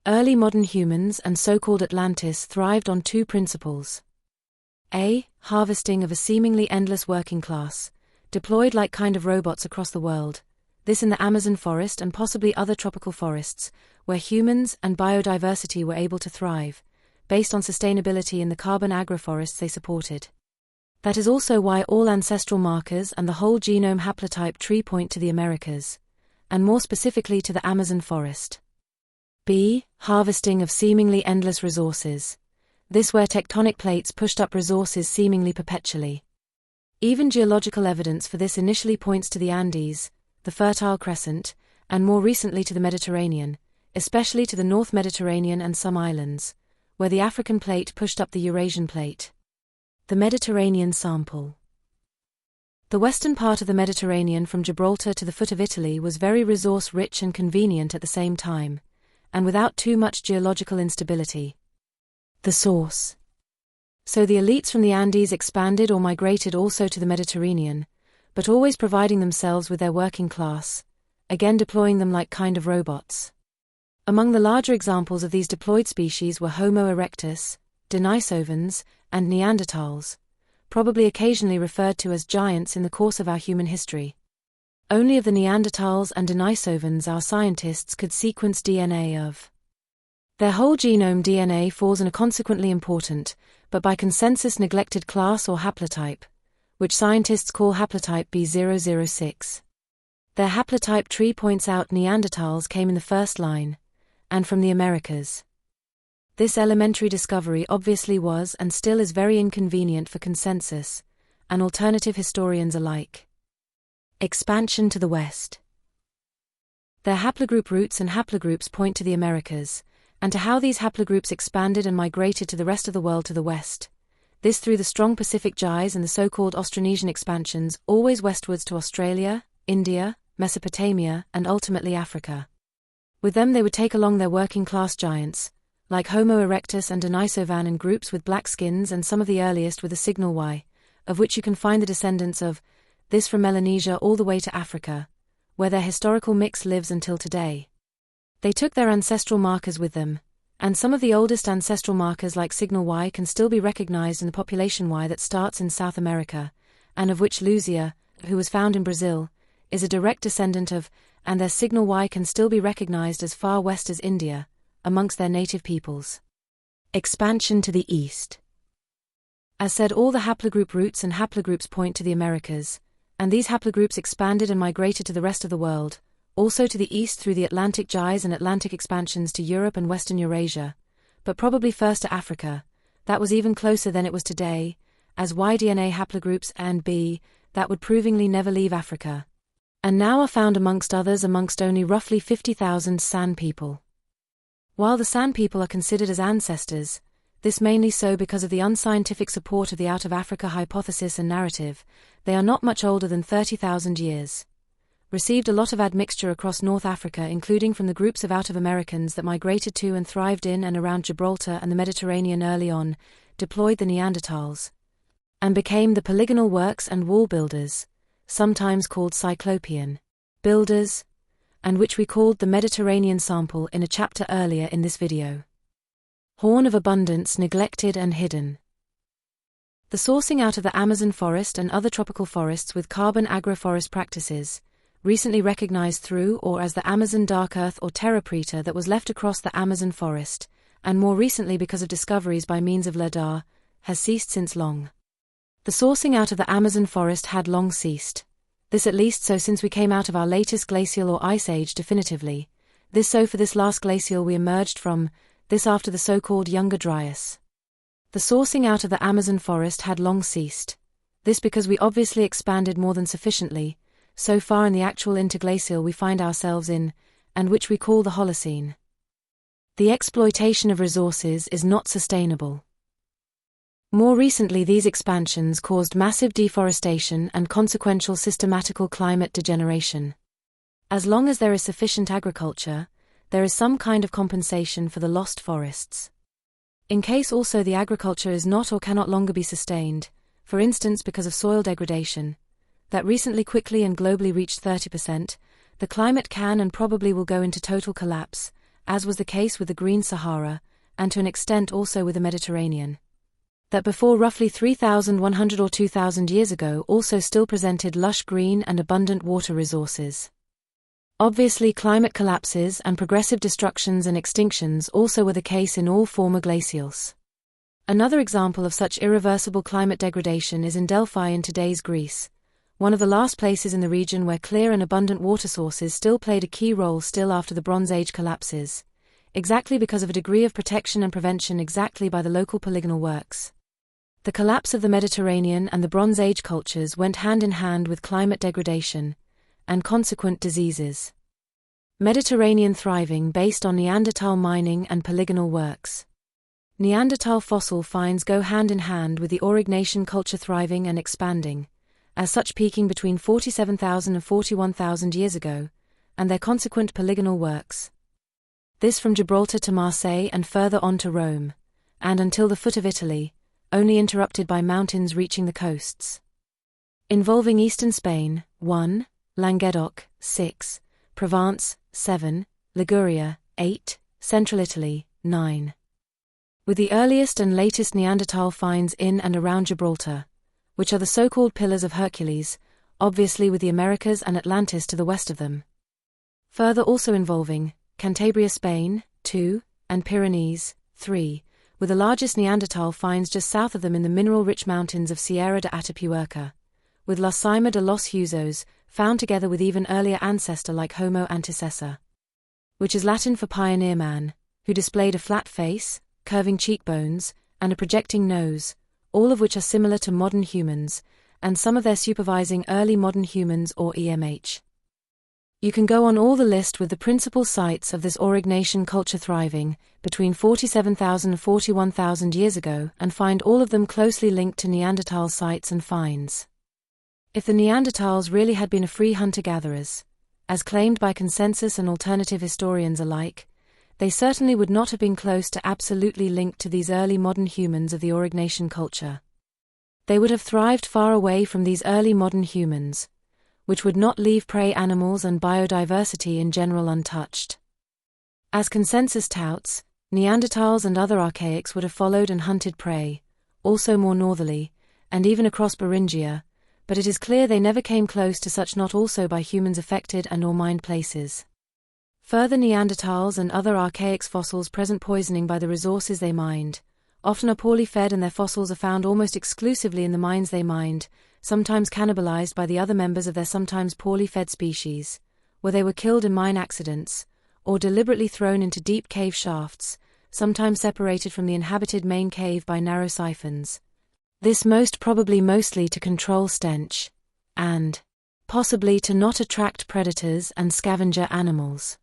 Early modern humans and so-called Atlantis thrived on two principles. A. Harvesting of a seemingly endless working class, deployed like kind of robots across the world, this in the Amazon forest and possibly other tropical forests, where humans and biodiversity were able to thrive, based on sustainability in the carbon-agroforests they supported. That is also why all ancestral markers and the whole genome haplotype tree point to the Americas, and more specifically to the Amazon forest. B. Harvesting of seemingly endless resources, this where tectonic plates pushed up resources seemingly perpetually. Even geological evidence for this initially points to the Andes, the Fertile Crescent, and more recently to the Mediterranean, especially to the North Mediterranean and some islands, where the African plate pushed up the Eurasian plate. The Mediterranean sample. The western part of the Mediterranean from Gibraltar to the foot of Italy was very resource-rich and convenient at the same time, and without too much geological instability. The source. So the elites from the Andes expanded or migrated also to the Mediterranean, but always providing themselves with their working class, again deploying them like kind of robots. Among the larger examples of these deployed species were Homo erectus, Denisovans, and Neanderthals, probably occasionally referred to as giants in the course of our human history. Only of the Neanderthals and Denisovans our scientists could sequence DNA of. Their whole genome DNA falls in a consequently important, but by consensus neglected class or haplotype, which scientists call haplotype B006. Their haplotype tree points out Neanderthals came in the first line, and from the Americas. This elementary discovery obviously was and still is very inconvenient for consensus, and alternative historians alike. Expansion to the west. Their haplogroup roots and haplogroups point to the Americas, and to how these haplogroups expanded and migrated to the rest of the world to the west. This through the strong Pacific gyres and the so-called Austronesian-Expansions, always westwards to Australia, India, Mesopotamia, and ultimately Africa. With them they would take along their working-class giants, like Homo erectus and Denisovan in groups with black skins and some of the earliest with a signal Y, of which you can find the descendants of, this from Melanesia all the way to Africa, where their historical mix lives until today. They took their ancestral markers with them, and some of the oldest ancestral markers like signal Y can still be recognized in the population Y that starts in South America, and of which Luzia, who was found in Brazil, is a direct descendant of, and their signal Y can still be recognized as far west as India, amongst their native peoples. Expansion to the east. As said, all the haplogroup roots and haplogroups point to the Americas, and these haplogroups expanded and migrated to the rest of the world, also to the east through the Atlantic gyres and Atlantic expansions to Europe and Western Eurasia, but probably first to Africa, that was even closer than it was today, as Y-DNA haplogroups and B, that would provingly never leave Africa, and now are found amongst others amongst only roughly 50,000 San people. While the San people are considered as ancestors, this mainly so because of the unscientific support of the out-of-Africa hypothesis and narrative, they are not much older than 30,000 years. Received a lot of admixture across North Africa, including from the groups of out-of-Americans that migrated to and thrived in and around Gibraltar and the Mediterranean early on, deployed the Neanderthals, and became the Polygonal-Works and wall builders, sometimes called cyclopean builders, and which we called the Mediterranean sample in a chapter earlier in this video. Horn of abundance neglected and hidden. The sourcing out of the Amazon forest and other tropical forests with carbon-agroforest practices, recently recognized through or as the Amazon dark earth or terra preta that was left across the Amazon forest, and more recently because of discoveries by means of LIDAR, has ceased since long. The sourcing out of the Amazon forest had long ceased. This at least so since we came out of our latest glacial or ice age definitively. This so for this last glacial we emerged from, this after the so-called Younger Dryas. The sourcing out of the Amazon forest had long ceased. This because we obviously expanded more than sufficiently, so far in the actual interglacial we find ourselves in, and which we call the Holocene. The exploitation of resources is not sustainable. More recently these expansions caused massive deforestation and consequential systematical climate degeneration. As long as there is sufficient agriculture, there is some kind of compensation for the lost forests. In case also the agriculture is not or cannot longer be sustained, for instance because of soil degradation, that recently quickly and globally reached 30%, the climate can and probably will go into total collapse, as was the case with the Green Sahara, and to an extent also with the Mediterranean, that before roughly 3,100 or 2,000 years ago also still presented lush green and abundant water resources. Obviously, climate collapses and progressive destructions and extinctions also were the case in all former glacials. Another example of such irreversible climate degradation is in Delphi in today's Greece, one of the last places in the region where clear and abundant water sources still played a key role still after the Bronze Age collapses, exactly because of a degree of protection and prevention exactly by the local polygonal works. The collapse of the Mediterranean and the Bronze Age cultures went hand in hand with climate degradation and consequent diseases. Mediterranean thriving based on Neanderthal mining and polygonal works. Neanderthal fossil finds go hand in hand with the Aurignacian culture thriving and expanding, as such peaking between 47,000 and 41,000 years ago, and their consequent polygonal works. This from Gibraltar to Marseille and further on to Rome, and until the foot of Italy, only interrupted by mountains reaching the coasts. Involving eastern Spain, 1, Languedoc, 6, Provence, 7, Liguria, 8, central Italy, 9. With the earliest and latest Neanderthal finds in and around Gibraltar, which are the so-called Pillars of Hercules, obviously with the Americas and Atlantis to the west of them. Further also involving Cantabria, Spain, 2, and Pyrenees, 3, with the largest Neanderthal finds just south of them in the mineral-rich mountains of Sierra de Atapuerca, with La Cima de los Huesos, found together with even earlier ancestor like Homo antecessor, which is Latin for pioneer man, who displayed a flat face, curving cheekbones, and a projecting nose, all of which are similar to modern humans, and some of their supervising early modern humans or EMH. You can go on all the list with the principal sites of this Aurignacian culture thriving between 47,000 and 41,000 years ago and find all of them closely linked to Neanderthal sites and finds. If the Neanderthals really had been a free hunter-gatherers, as claimed by consensus and alternative historians alike, they certainly would not have been close to absolutely linked to these early modern humans of the Aurignacian culture. They would have thrived far away from these early modern humans, which would not leave prey animals and biodiversity in general untouched. As consensus touts, Neanderthals and other archaics would have followed and hunted prey, also more northerly, and even across Beringia, but it is clear they never came close to such not also by humans affected and or mined places. Further, Neanderthals and other archaics fossils present poisoning by the resources they mined, often are poorly fed and their fossils are found almost exclusively in the mines they mined, sometimes cannibalized by the other members of their sometimes poorly fed species, where they were killed in mine accidents, or deliberately thrown into deep cave shafts, sometimes separated from the inhabited main cave by narrow siphons. This most probably mostly to control stench, and possibly to not attract predators and scavenger animals.